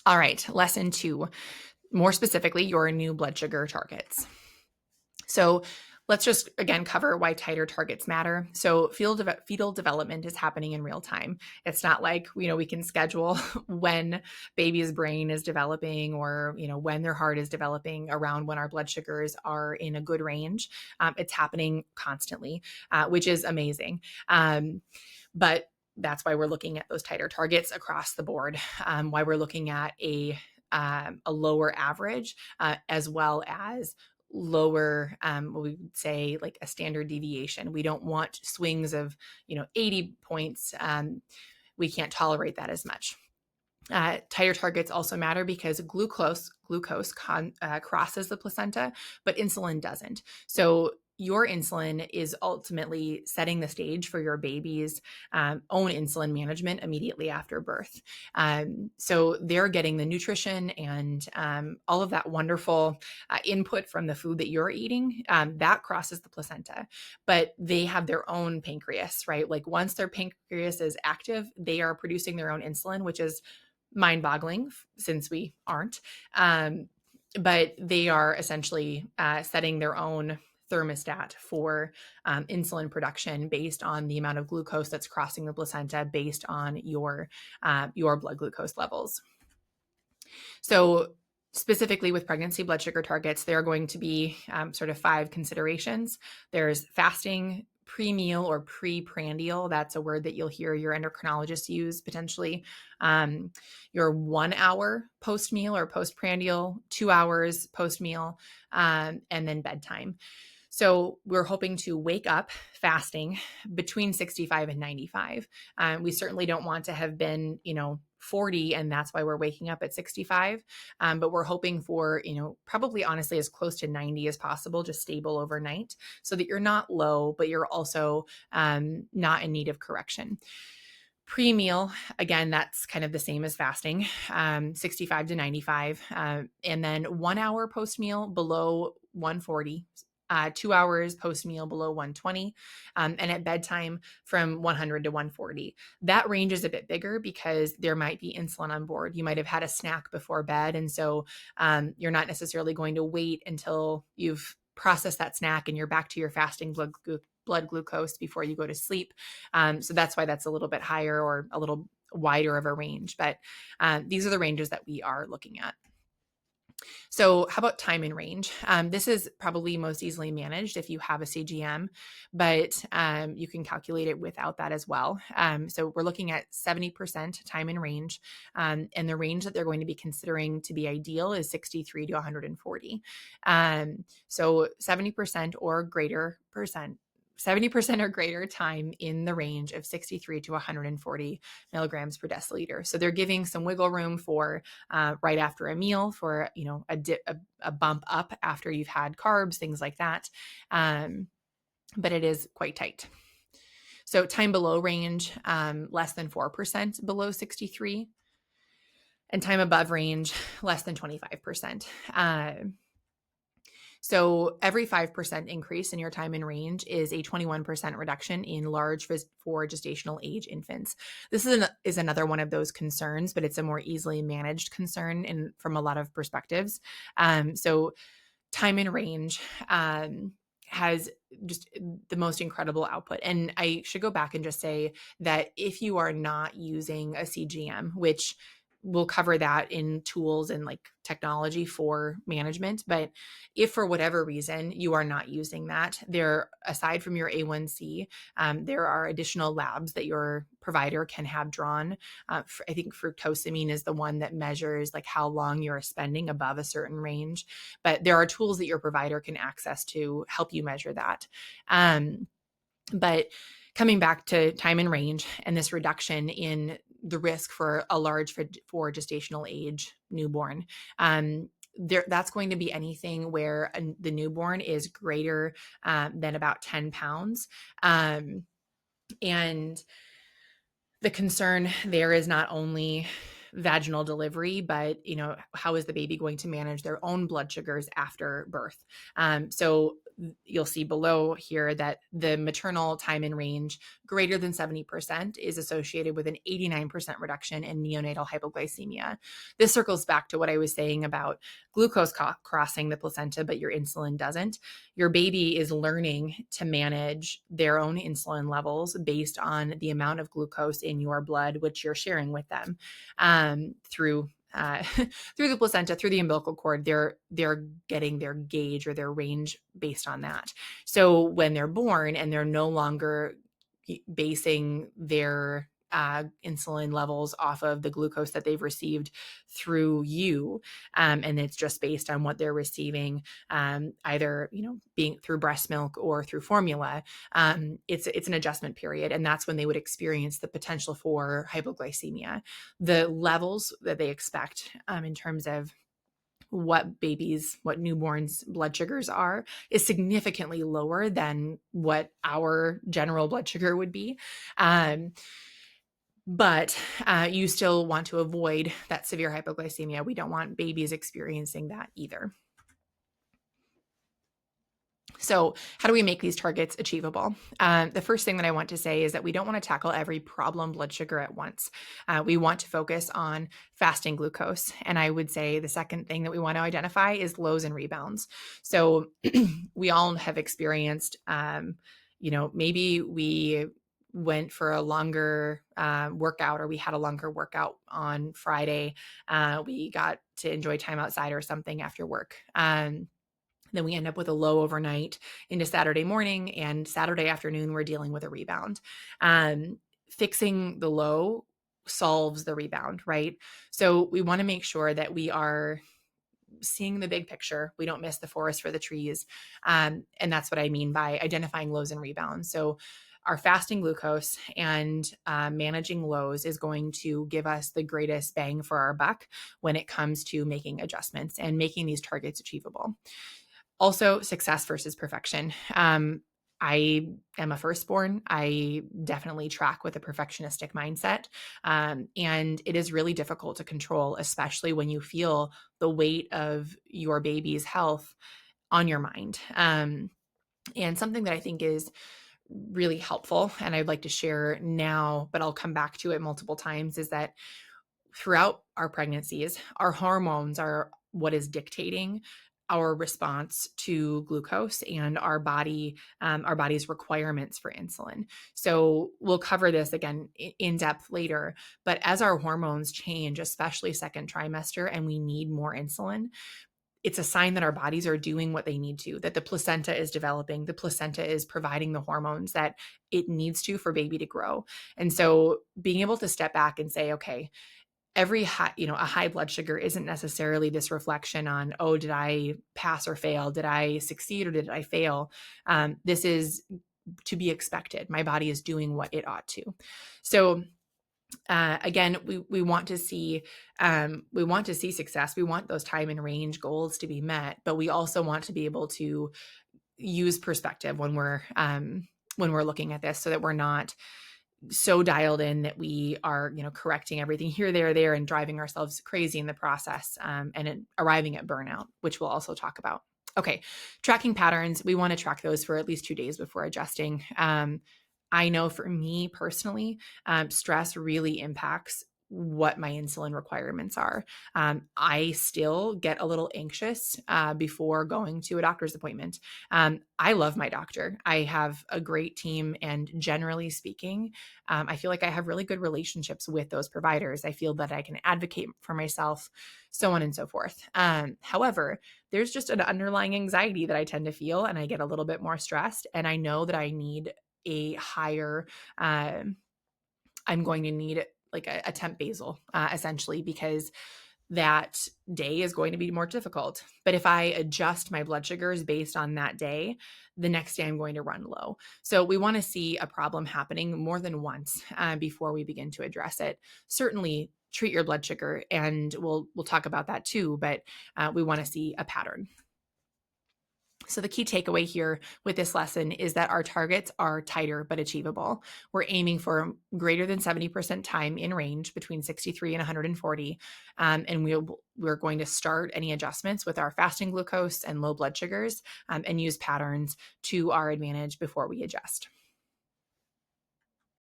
All right, lesson 2, more specifically, your new blood sugar targets. So let's just again cover why tighter targets matter. So fetal development is happening in real time. It's not like, we can schedule when baby's brain is developing or, when their heart is developing around when our blood sugars are in a good range. It's happening constantly, which is amazing. But that's why we're looking at those tighter targets across the board, why we're looking at a lower average, as well as lower, what we would say like a standard deviation. We don't want swings of 80 points. We can't tolerate that as much. Tighter targets also matter because glucose crosses the placenta, but insulin doesn't. So your insulin is ultimately setting the stage for your baby's own insulin management immediately after birth. So they're getting the nutrition and all of that wonderful input from the food that you're eating, that crosses the placenta. But they have their own pancreas, right? Like once their pancreas is active, they are producing their own insulin, which is mind-boggling since we aren't. But they are essentially setting their own thermostat for insulin production based on the amount of glucose that's crossing the placenta based on your blood glucose levels. So specifically with pregnancy blood sugar targets, there are going to be sort of 5 considerations. There's fasting, pre-meal or pre-prandial. That's a word that you'll hear your endocrinologist use potentially. Your 1 hour post-meal or post-prandial, 2 hours post-meal, and then bedtime. So we're hoping to wake up fasting between 65 and 95. We certainly don't want to have been, 40, and that's why we're waking up at 65. But we're hoping for, probably honestly as close to 90 as possible, just stable overnight, so that you're not low, but you're also not in need of correction. Pre-meal, again, that's kind of the same as fasting, 65 to 95. And then 1 hour post-meal below 140. 2 hours post-meal below 120, and at bedtime from 100 to 140. That range is a bit bigger because there might be insulin on board. You might have had a snack before bed, and so you're not necessarily going to wait until you've processed that snack and you're back to your fasting blood glucose before you go to sleep. So that's why that's a little bit higher or a little wider of a range. But these are the ranges that we are looking at. So how about time in range? This is probably most easily managed if you have a CGM, but you can calculate it without that as well. So we're looking at 70% time in range, and the range that they're going to be considering to be ideal is 63 to 140. So 70% or greater percent 70% or greater time in the range of 63 to 140 milligrams per deciliter. So they're giving some wiggle room for right after a meal, for a bump up after you've had carbs, things like that. But it is quite tight. So time below range, less than 4% below 63, and time above range, less than 25%. So every 5% increase in your time in range is a 21% reduction in large for gestational age infants. This is another one of those concerns, but it's a more easily managed concern from a lot of perspectives. So time in range has just the most incredible output. And I should go back and just say that if you are not using a CGM, which we'll cover that in tools and like technology for management. But if for whatever reason you are not using that, aside from your A1C, there are additional labs that your provider can have drawn. I think fructosamine is the one that measures like how long you're spending above a certain range. But there are tools that your provider can access to help you measure that. But coming back to time in range and this reduction in the risk for a large for gestational age newborn, that's going to be anything where the newborn is greater than about 10 pounds. And the concern there is not only vaginal delivery, but how is the baby going to manage their own blood sugars after birth? So you'll see below here that the maternal time in range greater than 70% is associated with an 89% reduction in neonatal hypoglycemia. This circles back to what I was saying about glucose crossing the placenta, but your insulin doesn't. Your baby is learning to manage their own insulin levels based on the amount of glucose in your blood, which you're sharing with them through through the placenta, through the umbilical cord. They're getting their gauge or their range based on that. So when they're born and they're no longer basing their insulin levels off of the glucose that they've received through you, and it's just based on what they're receiving, either being through breast milk or through formula. It's an adjustment period, and that's when they would experience the potential for hypoglycemia. The levels that they expect in terms of what newborns' blood sugars are is significantly lower than what our general blood sugar would be. But you still want to avoid that severe hypoglycemia. We don't want babies experiencing that either. So how do we make these targets achievable? The first thing that I want to say is that we don't want to tackle every problem blood sugar at once. We want to focus on fasting glucose. And I would say the second thing that we want to identify is lows and rebounds. So we all have experienced, maybe we went for a longer workout, or we had a longer workout on Friday. We got to enjoy time outside or something after work. Then we end up with a low overnight into Saturday morning, and Saturday afternoon, we're dealing with a rebound. Fixing the low solves the rebound, right? So we want to make sure that we are seeing the big picture. We don't miss the forest for the trees. And that's what I mean by identifying lows and rebounds. So our fasting glucose and managing lows is going to give us the greatest bang for our buck when it comes to making adjustments and making these targets achievable. Also, success versus perfection. I am a firstborn. I definitely track with a perfectionistic mindset. And it is really difficult to control, especially when you feel the weight of your baby's health on your mind. And something that I think is really helpful, and I'd like to share now, but I'll come back to it multiple times, is that throughout our pregnancies, our hormones are what is dictating our response to glucose and our body's requirements for insulin. So we'll cover this again in depth later, but as our hormones change, especially second trimester, and we need more insulin, it's a sign that our bodies are doing what they need to, that the placenta is developing, the placenta is providing the hormones that it needs to for baby to grow. And so being able to step back and say, okay, every high, a high blood sugar isn't necessarily this reflection on, oh, did I pass or fail? Did I succeed or did I fail? This is to be expected. My body is doing what it ought to. So again, we want to see success. We want those time and range goals to be met, but we also want to be able to use perspective when we're looking at this, so that we're not so dialed in that we are, correcting everything here, there, and driving ourselves crazy in the process, and arriving at burnout, which we'll also talk about. Okay. Tracking patterns. We want to track those for at least 2 days before adjusting. I know for me personally, stress really impacts what my insulin requirements are. I still get a little anxious before going to a doctor's appointment. I love my doctor. I have a great team, and generally speaking, I feel like I have really good relationships with those providers. I feel that I can advocate for myself, so on and so forth. However, there's just an underlying anxiety that I tend to feel, and I get a little bit more stressed, and I know that I need a higher, I'm going to need like a temp basal, essentially, because that day is going to be more difficult. But if I adjust my blood sugars based on that day, the next day I'm going to run low. So we want to see a problem happening more than once before we begin to address it. Certainly treat your blood sugar, and we'll talk about that too, but we want to see a pattern. So the key takeaway here with this lesson is that our targets are tighter but achievable. We're aiming for greater than 70% time in range between 63 and 140. And we're going to start any adjustments with our fasting glucose and low blood sugars, and use patterns to our advantage before we adjust.